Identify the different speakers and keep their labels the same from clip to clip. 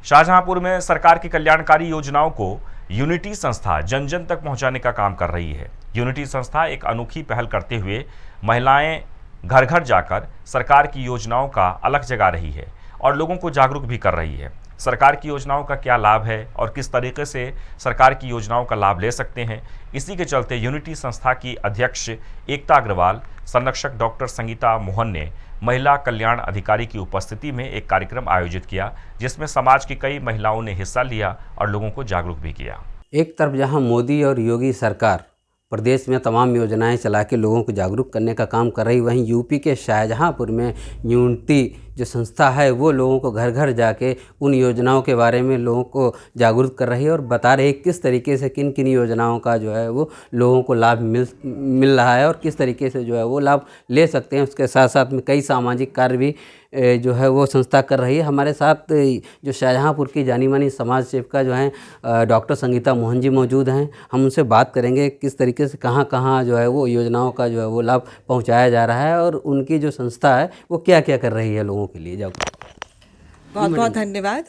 Speaker 1: शाहजहांपुर में सरकार की कल्याणकारी योजनाओं को यूनिटी संस्था जन जन तक पहुंचाने का काम कर रही है। यूनिटी संस्था एक अनोखी पहल करते हुए महिलाएं घर घर जाकर सरकार की योजनाओं का अलग जगा रही है और लोगों को जागरूक भी कर रही है। सरकार की योजनाओं का क्या लाभ है और किस तरीके से सरकार की योजनाओं का लाभ ले सकते हैं, इसी के चलते यूनिटी संस्था की अध्यक्ष एकता अग्रवाल, संरक्षक डॉक्टर संगीता मोहन ने महिला कल्याण अधिकारी की उपस्थिति में एक कार्यक्रम आयोजित किया, जिसमें समाज की कई महिलाओं ने हिस्सा लिया और लोगों को जागरूक भी किया।
Speaker 2: एक तरफ जहां मोदी और योगी सरकार प्रदेश में तमाम योजनाएं चला के लोगों को जागरूक करने का काम कर रही, वहीं यूपी के शाहजहांपुर में यूनिटी जो संस्था है वो लोगों को घर घर जाके उन योजनाओं के बारे में लोगों को जागरूक कर रही है और बता रही है किस तरीके से किन किन योजनाओं का जो है वो लोगों को लाभ मिल रहा है और किस तरीके से जो है वो लाभ ले सकते हैं। उसके साथ साथ में कई सामाजिक कार्य भी जो है वो संस्था कर रही है। हमारे साथ जो शाहजहांपुर की जानी मानी समाज सेविका जो हैं डॉक्टर संगीता मोहन जी मौजूद हैं। हम उनसे बात करेंगे किस तरीके से कहाँ कहाँ जो है वो योजनाओं का जो है वो लाभ पहुँचाया जा रहा है और उनकी जो संस्था है वो क्या क्या कर रही है लोगों के लिए। जाओ,
Speaker 3: बहुत बहुत धन्यवाद।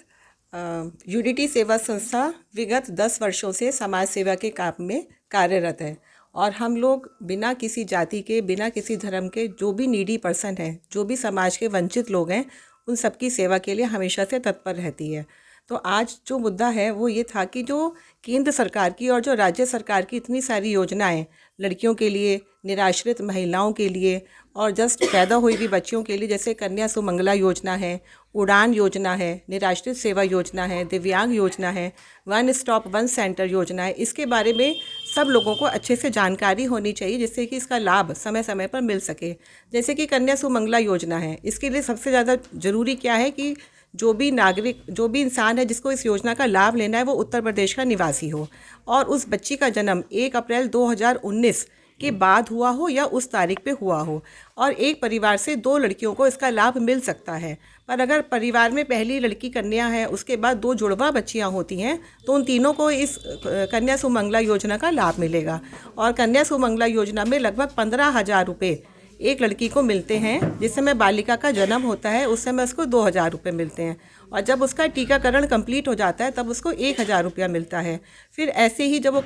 Speaker 3: यूनिटी सेवा संस्था विगत 10 वर्षों से समाज सेवा के काम में कार्यरत है और हम लोग बिना किसी जाति के, बिना किसी धर्म के, जो भी नीडी पर्सन है, जो भी समाज के वंचित लोग हैं, उन सबकी सेवा के लिए हमेशा से तत्पर रहती है। तो आज जो मुद्दा है वो ये था कि जो केंद्र सरकार की और जो राज्य सरकार की इतनी सारी योजनाएं लड़कियों के लिए, निराश्रित महिलाओं के लिए और जस्ट पैदा हुई हुई बच्चियों के लिए, जैसे कन्या सुमंगला योजना है, उड़ान योजना है, निराश्रित सेवा योजना है, दिव्यांग योजना है, वन स्टॉप वन सेंटर योजना है, इसके बारे में सब लोगों को अच्छे से जानकारी होनी चाहिए जिससे कि इसका लाभ समय समय पर मिल सके। जैसे कि कन्या सुमंगला योजना है, इसके लिए सबसे ज़्यादा ज़रूरी क्या है कि जो भी नागरिक, जो भी इंसान है जिसको इस योजना का लाभ लेना है वो उत्तर प्रदेश का निवासी हो और उस बच्ची का जन्म 1 अप्रैल 2019 के बाद हुआ हो या उस तारीख पे हुआ हो और एक परिवार से 2 लड़कियों को इसका लाभ मिल सकता है। पर अगर परिवार में पहली लड़की कन्या है, उसके बाद 2 जुड़वा बच्चियां होती हैं, तो उन तीनों को इस कन्या सुमंगला योजना का लाभ मिलेगा। और कन्या सुमंगला योजना में लगभग 15,000 रुपये एक लड़की को मिलते हैं। जिस समय बालिका का जन्म होता है उस समय उसको 2,000 रुपये मिलते हैं और जब उसका टीकाकरण कंप्लीट हो जाता है तब उसको 1,000 रुपया मिलता है। फिर ऐसे ही जब वो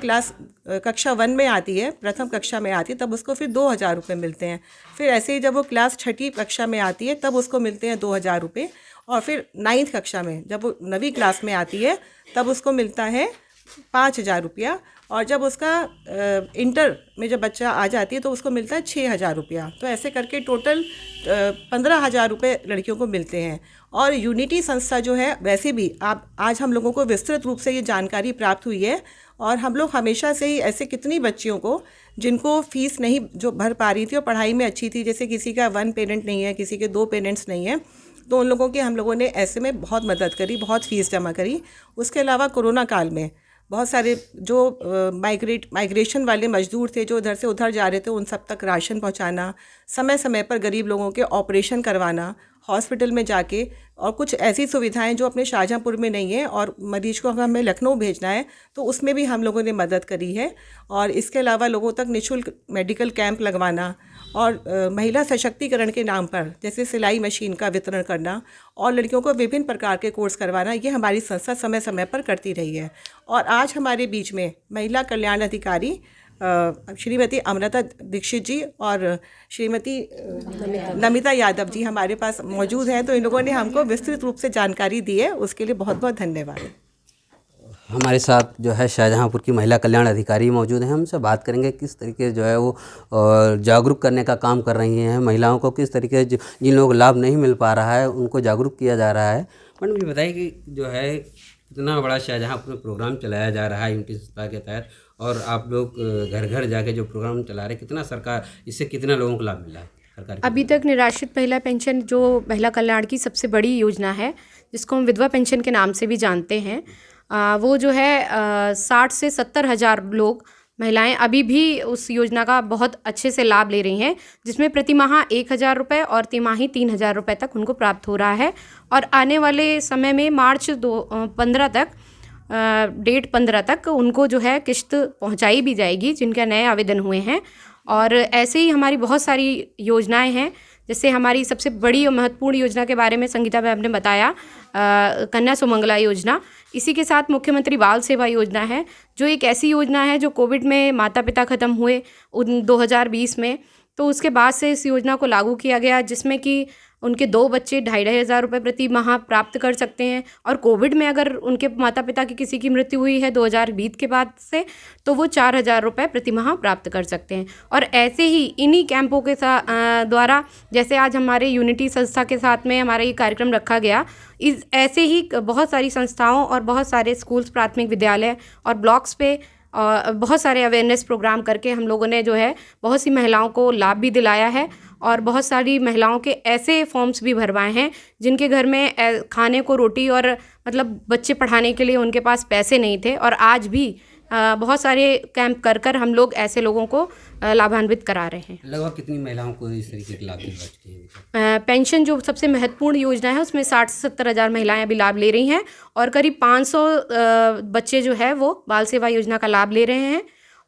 Speaker 3: कक्षा 1 में आती है, प्रथम कक्षा में आती है, तब उसको फिर 2,000 रुपये मिलते हैं। फिर ऐसे ही जब वो क्लास 6ठी कक्षा में आती है तब उसको मिलते हैं 2,000 रुपये और फिर 9th कक्षा में जब वो 9वीं क्लास में आती है तब उसको मिलता है 5,000 रुपया और जब उसका इंटर में जब बच्चा आ जाती है तो उसको मिलता है 6,000 रुपया। तो ऐसे करके टोटल 15,000 रुपये लड़कियों को मिलते हैं। और यूनिटी संस्था जो है, वैसे भी आज हम लोगों को विस्तृत रूप से ये जानकारी प्राप्त हुई है और हम लोग हमेशा से ही ऐसे कितनी बच्चियों को जिनको फ़ीस नहीं जो भर पा रही थी और पढ़ाई में अच्छी थी, जैसे किसी का 1 पेरेंट नहीं है, किसी के 2 पेरेंट्स नहीं है, तो उन लोगों की हम लोगों ने ऐसे में बहुत मदद करी, बहुत फ़ीस जमा करी। उसके अलावा कोरोना काल में बहुत सारे जो माइग्रेशन वाले मजदूर थे जो इधर से उधर जा रहे थे, उन सब तक राशन पहुंचाना, समय समय पर गरीब लोगों के ऑपरेशन करवाना हॉस्पिटल में जाके, और कुछ ऐसी सुविधाएं जो अपने शाहजहांपुर में नहीं है और मरीज को अगर हमें लखनऊ भेजना है तो उसमें भी हम लोगों ने मदद करी है। और इसके अलावा लोगों तक निःशुल्क मेडिकल कैंप लगवाना और महिला सशक्तिकरण के नाम पर जैसे सिलाई मशीन का वितरण करना और लड़कियों को विभिन्न प्रकार के कोर्स करवाना, ये हमारी संस्था समय समय पर करती रही है। और आज हमारे बीच में महिला कल्याण अधिकारी श्रीमती अमृता दीक्षित जी और श्रीमती नमिता यादव जी हमारे पास मौजूद हैं, तो इन लोगों ने हमको विस्तृत रूप से जानकारी दी है, उसके लिए बहुत बहुत धन्यवाद।
Speaker 2: हमारे साथ जो है शाहजहांपुर की महिला कल्याण अधिकारी मौजूद हैं। हमसे बात करेंगे किस तरीके जो है वो जागरूक करने का काम कर रही हैं, महिलाओं को किस तरीके जिन लोगों को लाभ नहीं मिल पा रहा है उनको जागरूक किया जा रहा है। मैडम ये बताइए कि जो है इतना बड़ा शाहजहांपुर में प्रोग्राम चलाया जा रहा है यूनिटी संस्था के तहत और आप लोग घर घर जाके जो प्रोग्राम चला रहे हैं, कितना सरकार इससे कितना लोगों को लाभ मिला है? सरकार
Speaker 4: अभी तक निराश्रित महिला पेंशन जो महिला कल्याण की सबसे बड़ी योजना है, जिसको हम विधवा पेंशन के नाम से भी जानते हैं, वो जो है 60 से 70 हज़ार लोग महिलाएं अभी भी उस योजना का बहुत अच्छे से लाभ ले रही हैं, जिसमें प्रति माह 1,000 रुपये और तिमाही 3,000 रुपये तक उनको प्राप्त हो रहा है। और आने वाले समय में मार्च 15 तक डेट 15 तक उनको जो है किश्त पहुंचाई भी जाएगी जिनके नए आवेदन हुए हैं। और ऐसे ही हमारी बहुत सारी योजनाएं हैं जैसे हमारी सबसे बड़ी और महत्वपूर्ण योजना के बारे में संगीता मैम ने बताया, कन्या सुमंगला योजना। इसी के साथ मुख्यमंत्री बाल सेवा योजना है, जो एक ऐसी योजना है जो कोविड में माता पिता ख़त्म हुए 2020 में, तो उसके बाद से इस योजना को लागू किया गया, जिसमें कि उनके 2 बच्चे 2,500 रुपये प्रति माह प्राप्त कर सकते हैं। और कोविड में अगर उनके माता पिता की किसी की मृत्यु हुई है 2020 के बाद से, तो वो 4,000 रुपये प्रति माह प्राप्त कर सकते हैं। और ऐसे ही इन्हीं कैंपों के द्वारा, जैसे आज हमारे यूनिटी संस्था के साथ में हमारा ये कार्यक्रम रखा गया, ऐसे ही बहुत सारी संस्थाओं और बहुत सारे स्कूल्स, प्राथमिक विद्यालय और ब्लॉक्स पे और बहुत सारे अवेयरनेस प्रोग्राम करके हम लोगों ने जो है बहुत सी महिलाओं को लाभ भी दिलाया है। और बहुत सारी महिलाओं के ऐसे फॉर्म्स भी भरवाए हैं जिनके घर में खाने को रोटी और मतलब बच्चे पढ़ाने के लिए उनके पास पैसे नहीं थे, और आज भी बहुत सारे कैंप कर हम लोग ऐसे लोगों को लाभान्वित करा रहे हैं।
Speaker 2: लगभग कितनी महिलाओं को इस तरीके के लाभ दिलवा चुके हैं?
Speaker 4: पेंशन जो सबसे महत्वपूर्ण योजना है उसमें 60 से 70 हज़ार महिलाएं अभी लाभ ले रही हैं, और करीब 500 बच्चे जो है वो बाल सेवा योजना का लाभ ले रहे हैं,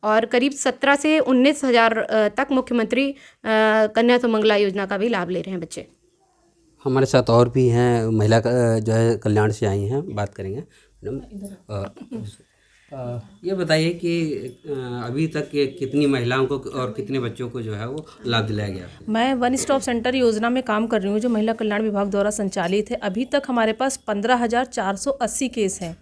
Speaker 4: और करीब 17 से 19 हज़ार तक मुख्यमंत्री कन्या सुमंगला योजना का भी लाभ ले रहे हैं बच्चे।
Speaker 2: हमारे साथ और भी हैं, महिला जो है कल्याण से आई हैं, बात करेंगे। मैडम ये बताइए कि अभी तक कितनी महिलाओं को और कितने बच्चों को जो है वो लाभ दिलाया गया?
Speaker 5: मैं वन स्टॉप सेंटर योजना में काम कर रही हूँ, जो महिला कल्याण विभाग द्वारा संचालित है। अभी तक हमारे पास 15,480 केस हैं,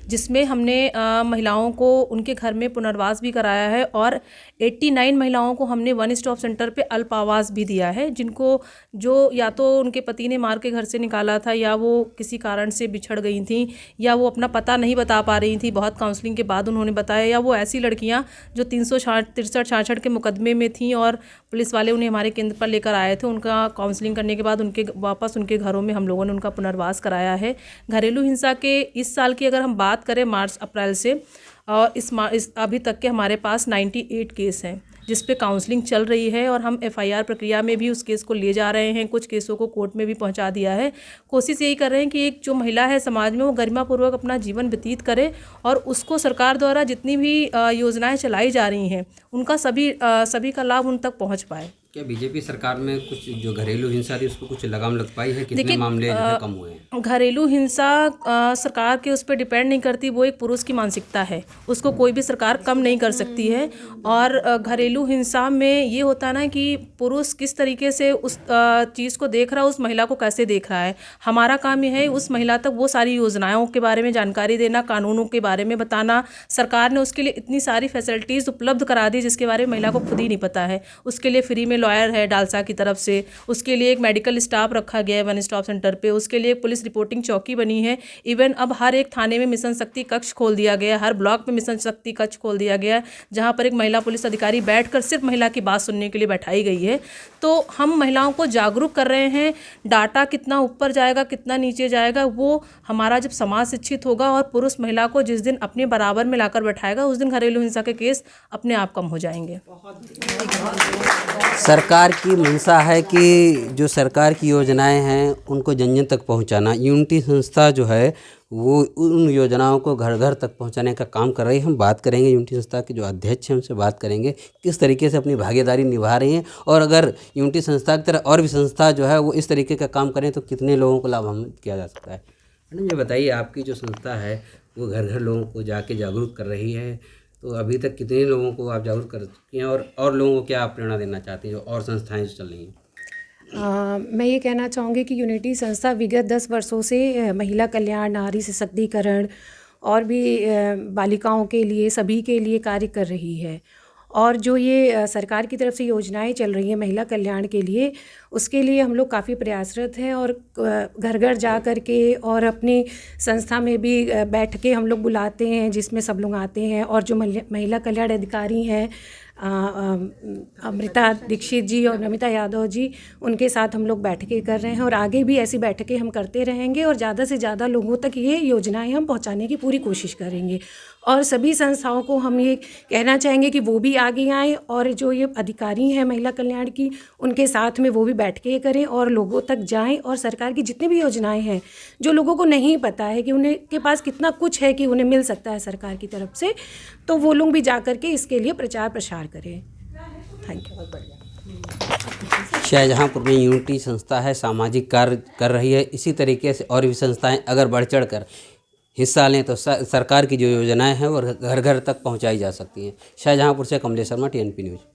Speaker 5: जिसमें हमने महिलाओं को उनके घर में पुनर्वास भी कराया है, और 89 महिलाओं को हमने वन स्टॉप सेंटर पे अल्पावास भी दिया है, जिनको जो या तो उनके पति ने मार के घर से निकाला था, या वो किसी कारण से बिछड़ गई थी, या वो अपना पता नहीं बता पा रही थी, बहुत काउंसलिंग के बाद उन्होंने बताया, या वो ऐसी लड़कियां जो 363 के मुकदमे में थीं और पुलिस वाले उन्हें हमारे केंद्र पर लेकर आए थे। उनका काउंसलिंग करने के बाद उनके वापस उनके घरों में हम लोगों ने उनका पुनर्वास कराया है। घरेलू हिंसा के इस साल की अगर हम बात करें मार्च अप्रैल से, और इस अभी तक के हमारे पास 98 केस हैं, जिस पे काउंसलिंग चल रही है, और हम FIR प्रक्रिया में भी उस केस को ले जा रहे हैं। कुछ केसों को कोर्ट में भी पहुंचा दिया है। कोशिश यही कर रहे हैं कि एक जो महिला है समाज में, वो गरिमापूर्वक अपना जीवन व्यतीत करे, और उसको सरकार द्वारा जितनी भी योजनाएं चलाई जा रही हैं उनका सभी का लाभ उन तक पहुँच पाए।
Speaker 2: क्या बीजेपी सरकार में कुछ जो घरेलू हिंसा थी उसको कुछ लगाम लग पाई है? कितने मामले जो है कम हुए हैं?
Speaker 5: घरेलू हिंसा सरकार के उस पर डिपेंड नहीं करती, वो एक पुरुष की मानसिकता है, उसको कोई भी सरकार कम नहीं कर सकती है। और घरेलू हिंसा में ये होता है ना कि पुरुष किस तरीके से उस चीज़ को देख रहा है, उस महिला को कैसे देख रहा है। हमारा काम ये है उस महिला तक वो सारी योजनाओं के बारे में जानकारी देना, कानूनों के बारे में बताना। सरकार ने उसके लिए इतनी सारी फैसिलिटीज़ उपलब्ध करा दी जिसके बारे में महिला को खुद ही नहीं पता है। उसके लिए फ्री में लॉयर है डालसा की तरफ से, उसके लिए एक मेडिकल स्टाफ रखा गया है वन स्टॉप सेंटर पे, उसके लिए एक पुलिस रिपोर्टिंग चौकी बनी है। इवन अब हर एक थाने में मिशन शक्ति कक्ष खोल दिया गया, हर ब्लॉक में मिशन शक्ति कक्ष खोल दिया गया, जहाँ पर एक महिला पुलिस अधिकारी बैठकर सिर्फ महिला की बात सुनने के लिए बैठाई गई है। तो हम महिलाओं को जागरूक कर रहे हैं। डाटा कितना ऊपर जाएगा कितना नीचे जाएगा, वो हमारा जब समाज शिक्षित होगा और पुरुष महिला को जिस दिन अपने बराबर में लाकर बैठाएगा, उस दिन घरेलू हिंसा के केस अपने आप कम हो जाएंगे।
Speaker 2: सरकार की मंशा है कि जो सरकार की योजनाएं हैं उनको जन जन तक पहुंचाना। यूनिटी संस्था जो है वो उन योजनाओं को घर घर तक पहुंचाने का काम कर रही है। हम बात करेंगे यूनिटी संस्था के जो अध्यक्ष हैं, उनसे बात करेंगे किस तरीके से अपनी भागीदारी निभा रही हैं, और अगर यूनिटी संस्था की तरह और भी संस्था जो है वो इस तरीके का काम करें तो कितने लोगों को लाभान्वित किया जा सकता है। मैडम ये बताइए, आपकी जो संस्था है वो घर घर लोगों को जाके जागरूक कर रही है, तो अभी तक कितने लोगों को आप जागरूक कर चुकी हैं, और लोगों को क्या आप प्रेरणा देना चाहती हैं जो और संस्थाएं जो चल रही हैं?
Speaker 4: मैं ये कहना चाहूँगी कि यूनिटी संस्था विगत 10 वर्षों से महिला कल्याण, नारी सशक्तिकरण और भी बालिकाओं के लिए, सभी के लिए कार्य कर रही है। और जो ये सरकार की तरफ से योजनाएं चल रही हैं महिला कल्याण के लिए, उसके लिए हम लोग काफ़ी प्रयासरत हैं, और घर घर जा कर के और अपनी संस्था में भी बैठ के हम लोग बुलाते हैं, जिसमें सब लोग आते हैं। और जो महिला कल्याण अधिकारी हैं अमृता दीक्षित जी और नमिता यादव जी, उनके साथ हम लोग बैठकें कर रहे हैं, और आगे भी ऐसी बैठकें हम करते रहेंगे, और ज़्यादा से ज़्यादा लोगों तक ये योजनाएं हम पहुंचाने की पूरी कोशिश करेंगे। और सभी संस्थाओं को हम ये कहना चाहेंगे कि वो भी आगे आएँ, और जो ये अधिकारी हैं महिला कल्याण की, उनके साथ में वो भी बैठकें करें और लोगों तक जाएं, और सरकार की जितनी भी योजनाएं हैं जो लोगों को नहीं पता है कि उन्हें के पास कितना कुछ है कि उन्हें मिल सकता है सरकार की तरफ से, तो वो लोग भी जा कर के इसके लिए प्रचार प्रसार करें। Thank you. बहुत बढ़िया।
Speaker 2: शाहजहाँपुर में यूनिटी संस्था है, सामाजिक कार्य कर रही है। इसी तरीके से और भी संस्थाएं अगर बढ़ चढ़ कर हिस्सा लें तो सरकार की जो योजनाएं हैं वो घर घर तक पहुंचाई जा सकती हैं। शाहजहाँपुर से कमलेश शर्मा, TNP न्यूज़।